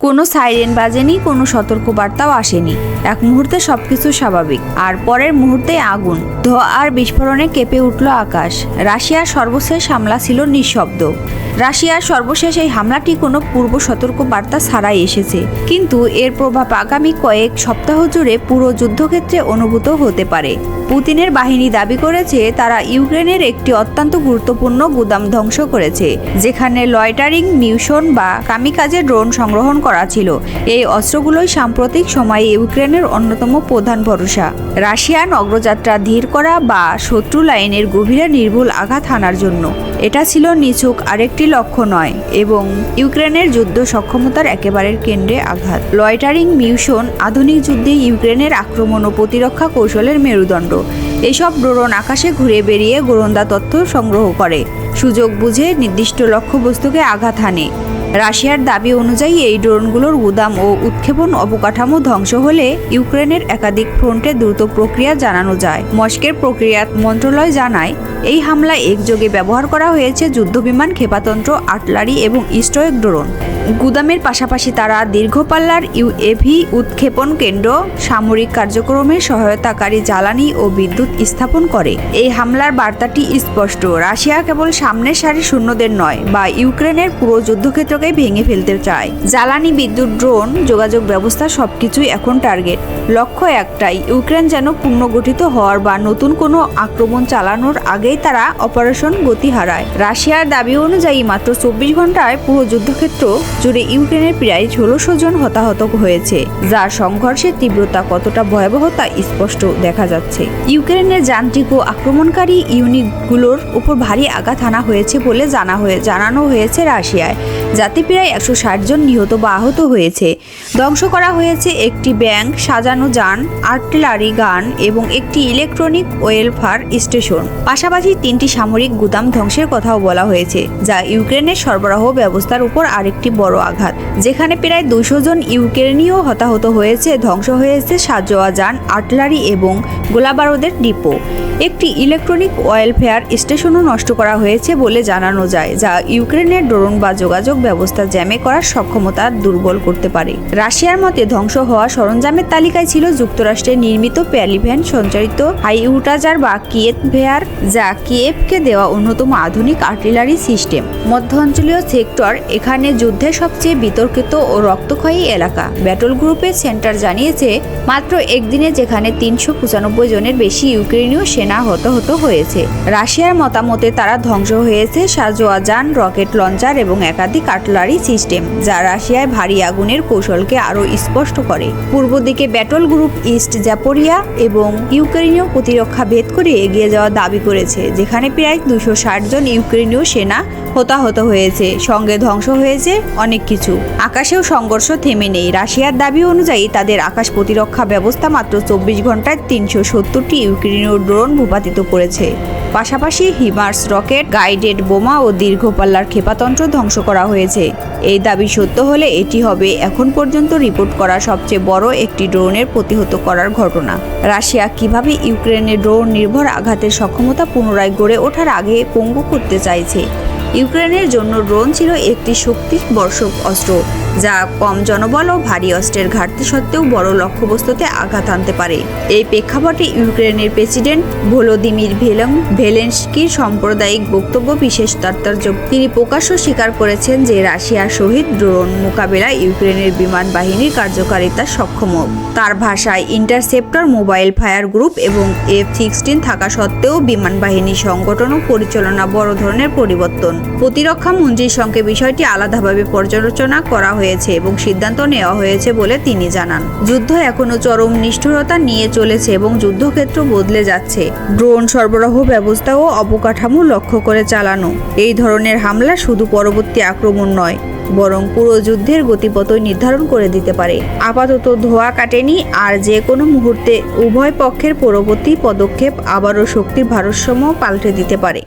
কোনো সাইরেন বাজেনি, কোনো সতর্কবার্তাও আসেনি। এক মুহূর্তে সবকিছু স্বাভাবিক, আর পরের মুহূর্তে আগুন, ধোঁয়া আর বিস্ফোরণে কেঁপে উঠল আকাশ। রাশিয়ার সর্বশেষ হামলা ছিল নিঃশব্দ। রাশিয়ার সর্বশেষ এই হামলাটি কোনো পূর্ব সতর্ক বার্তা ছাড়াই এসেছে, কিন্তু এর প্রভাব আগামী কয়েক সপ্তাহ জুড়ে পুরো যুদ্ধক্ষেত্রে অনুভূত হতে পারে। পুতিনের বাহিনী দাবি করেছে তারা ইউক্রেনের একটি অত্যন্ত গুরুত্বপূর্ণ গুদাম ধ্বংস করেছে, যেখানে লয়টারিং মিউশন বা কামিকাজে ড্রোন সংগ্রহণ করা ছিল। এই অস্ত্রগুলোই সাম্প্রতিক সময়ে ইউক্রেনের অন্যতম প্রধান ভরসা। রাশিয়ান অগ্রযাত্রা ধীর করা বা শত্রু লাইনের গভীরে নির্ভুল আঘাত হানার জন্য। এটা ছিল নিছক আরেকটি লক্ষ্য নয়, এবং ইউক্রেনের যুদ্ধ সক্ষমতার একেবারে কেন্দ্রে আঘাত। লয়টারিং মিউশন আধুনিক যুদ্ধে ইউক্রেনের আক্রমণ ও প্রতিরক্ষা কৌশলের মেরুদণ্ড। এসব ড্রোন আকাশে ঘুরে বেরিয়ে গোলন্দা তথ্য সংগ্রহ করে, সুযোগ বুঝে নির্দিষ্ট লক্ষ্যবস্তুকে আঘাত হানে। রাশিয়ার দাবি অনুযায়ী এই ড্রোনগুলোর গুদাম ও উৎক্ষেপণ অবকাঠামো ধ্বংস হলে ইউক্রেনের একাধিক ফ্রন্টে দ্রুত প্রক্রিয়া জানানো যায়। মস্কোর প্রক্রিয়া মন্ত্রণালয় জানায়, এই হামলায় একযোগে ব্যবহার করা হয়েছে যুদ্ধবিমান, ক্ষেপণাস্ত্র, আর্টিলারি এবং স্ট্রাইক ড্রোন। গুদামের পাশাপাশি তারা দীর্ঘপাল্লার ইউএভি উৎক্ষেপণ কেন্দ্র, সামরিক কার্যক্রমে সহায়তাকারী জ্বালানি ও বিদ্যুৎ স্থাপন করে। এই হামলার বার্তাটি স্পষ্ট, রাশিয়া কেবল সামনের সারির সৈন্যদের নয়, বা ইউক্রেনের পুরো যুদ্ধক্ষেত্রকে ভেঙে ফেলতে চায়। জ্বালানি, বিদ্যুৎ, ড্রোন, যোগাযোগ ব্যবস্থা সবকিছুই এখন টার্গেট। লক্ষ্য একটাই, ইউক্রেন যেন পুনর্গঠিত হওয়ার বা নতুন কোনো আক্রমণ চালানোর আগেই তারা অপারেশন গতি হারায়। রাশিয়ার দাবি অনুযায়ী মাত্র 24 ঘন্টায় পুরো যুদ্ধক্ষেত্র জুড়ে ইউক্রেনের প্রায় 1600 জন হতাহত হয়েছে, যার সংঘর্ষের তীব্রতা কতটা ভয়াবহ তা স্পষ্ট দেখা যাচ্ছে। ইউক্রেনের যান্ত্রিক ও আক্রমণকারী ইউনিটগুলোর উপর ভারী আঘাত হানা হয়েছে বলে জানানো হয়েছে রাশিয়ায়, যাতে প্রায় 160 জন নিহত বা আহত হয়েছে। ধ্বংস করা হয়েছে একটি ব্যাংক, সাজানো যান, আর্টিলারি গান এবং একটি ইলেকট্রনিক ওয়েলফেয়ার স্টেশন। পাশাপাশি 3টি সামরিক গুদাম ধ্বংসের কথাও বলা হয়েছে, যা ইউক্রেনের সরবরাহ ব্যবস্থার উপর আরেকটি বড় আঘাত, যেখানে প্রায় 200 জন ইউক্রেনীয় হতাহত হয়েছে। ধ্বংস হয়েছে সাজোয়া যান, আর্টিলারি এবং গোলাবারুদের ডিপো। একটি ইলেকট্রনিক ওয়েলফেয়ার স্টেশনও নষ্ট করা হয়েছে বলে জানানো যায়, যা ইউক্রেনের ড্রোন বা যোগাযোগ ব্যবস্থা জ্যামে করার সক্ষমতা দুর্বল করতে পারে। রাশিয়ার মতে ধ্বংস হওয়া সরঞ্জামের তালিকায় ছিল যুক্তরাষ্ট্রের নির্মিত প্যালিভ্যান সঞ্চালিত হাইউটাজার বা কিয়েভ ভেয়ার, যা কিয়েভকে দেওয়া অন্যতম আধুনিক আর্টিলারি সিস্টেম। মধ্য অঞ্চলীয় সেক্টর এখানে যুদ্ধের সবচেয়ে বিতর্কিত ও রক্তক্ষয়ী এলাকা। ব্যাটল গ্রুপের সেন্টার জানিয়েছে, মাত্র একদিনে যেখানে 395 জনের বেশি ইউক্রেনীয় সেনা হতাহত হয়েছে। রাশিয়ার মতামতে তারা ধ্বংস হয়েছে সাজোয়া যান, রকেট লঞ্চার এবং একাধিক আর্টিলারি সিস্টেম, যা রাশিয়ায় ভারী আগুনের কৌশলকে আরও স্পষ্ট করে। পূর্ব দিকে ব্যাটল গ্রুপ ইস্ট জাপোরিয়া এবং ইউক্রেনীয় প্রতিরক্ষা ভেদ করে এগিয়ে যাওয়ার দাবি করেছে, যেখানে প্রায় 260 জন ইউক্রেনীয় সেনা হতাহত হয়েছে। সঙ্গে ধ্বংস হয়েছে অনেক কিছু। আকাশেও সংঘর্ষ থেমে নেই। রাশিয়ার দাবি অনুযায়ী তাদের আকাশ প্রতিরক্ষা ব্যবস্থা মাত্র 24 ঘন্টায় 370টি ইউক্রেনীয় ড্রোন ভূপাতিত করেছে। পাশাপাশি হিমার্স রকেট, গাইডেড বোমা ও দীর্ঘপাল্লার ক্ষেপণাস্ত্র ধ্বংস করা হয়েছে। এই দাবি সত্য হলে এটি হবে এখন পর্যন্ত রিপোর্ট করা সবচেয়ে বড় একটি ড্রোনের প্রতিহত করার ঘটনা। রাশিয়া কিভাবে ইউক্রেনের ড্রোন নির্ভর আঘাতের সক্ষমতা পুনরায় গড়ে ওঠার আগে পঙ্গু করতে চাইছে। ইউক্রেনের জন্য ড্রোন ছিল একটি শক্তিবর্ধক অস্ত্র, যা কম জনবল ও ভারী অস্ত্রের ঘাটতি সত্ত্বেও বড় লক্ষ্যবস্তুতে আঘাত আনতে পারে। এই প্রেক্ষাপটে ইউক্রেনের প্রেসিডেন্ট ভলোদিমির ভেলেনস্কির সাম্প্রদায়িক বক্তব্য বিশেষ তাৎপর্যপূর্ণ। তিনি প্রকাশ্য স্বীকার করেছেন যে রাশিয়ার শহীদ ড্রোন মোকাবেলায় ইউক্রেনের বিমান বাহিনীর কার্যকারিতা সক্ষম। তার ভাষায়, ইন্টারসেপ্টর, মোবাইল ফায়ার গ্রুপ এবং F-16 থাকা সত্ত্বেও বিমান বাহিনীর সংগঠন ও পরিচালনা বড় ধরনের পরিবর্তন। প্রতিরক্ষা মন্ত্রীর সঙ্গে বিষয়টি আলাদাভাবে পর্যালোচনা করা হয়েছে এবং সিদ্ধান্ত নেওয়া হয়েছে বলে তিনি জানান। যুদ্ধ এখনো চরম নিষ্ঠুরতা নিয়ে চলেছে এবং যুদ্ধক্ষেত্র বদলে যাচ্ছে। ড্রোন সরবরাহ ব্যবস্থা ও অবকাঠামো লক্ষ্য করে চালানো এই ধরনের হামলা শুধু পরবর্তী আক্রমণ নয়, বরং পুরো যুদ্ধের গতিপথই নির্ধারণ করে দিতে পারে। আপাতত ধোঁয়া কাটেনি, আর যে কোনো মুহূর্তে উভয় পক্ষের পরবর্তী পদক্ষেপ আবারও শক্তির ভারসাম্য পাল্টে দিতে পারে।